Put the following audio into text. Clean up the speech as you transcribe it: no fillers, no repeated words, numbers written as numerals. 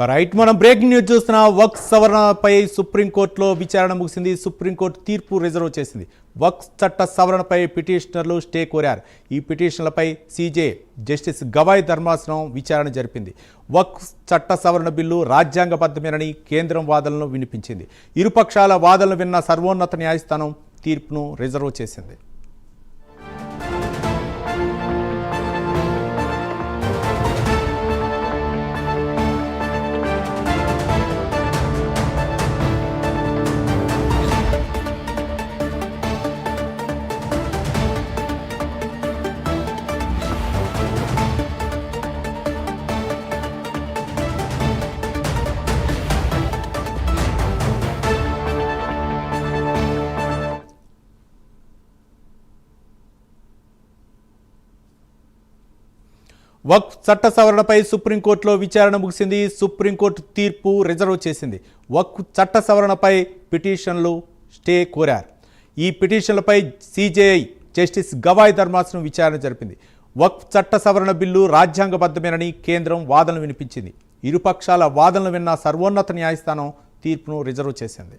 Right, మనం breaking news చూస్తున్న వక్ఫ్ సవరణపై సుప్రీంకోర్టులో విచారణ ముగిసింది. సుప్రీంకోర్టు తీర్పు రిజర్వ్ చేసింది. వక్ఫ్ చట్ట సవరణపై పిటిషనర్లు స్టే కోరారు. ఈ పిటిషన్లపై సీజే జస్టిస్ గవాయ్ ధర్మాసనం విచారణ జరిపింది. వక్ఫ్ చట్ట సవరణ బిల్లు రాజ్యాంగబద్ధమేనని కేంద్రం వాదనలను వినిపించింది. ఇరుపక్షాల వాదనలు విన్న సర్వోన్నత న్యాయస్థానం తీర్పును రిజర్వ్ చేసింది. వక్ఫ్ చట్ట సవరణపై సుప్రీంకోర్టులో విచారణ ముగిసింది. సుప్రీంకోర్టు తీర్పు రిజర్వ్ చేసింది. వక్ఫ్ చట్ట సవరణపై పిటిషన్లు స్టే కోరారు. ఈ పిటిషన్లపై సీజేఐ జస్టిస్ గవాయ్ ధర్మాసనం విచారణ జరిపింది. వక్ఫ్ చట్ట సవరణ బిల్లు రాజ్యాంగబద్ధమేనని కేంద్రం వాదనలు వినిపించింది. ఇరుపక్షాల వాదనలు విన్న సర్వోన్నత న్యాయస్థానం తీర్పును రిజర్వ్ చేసింది.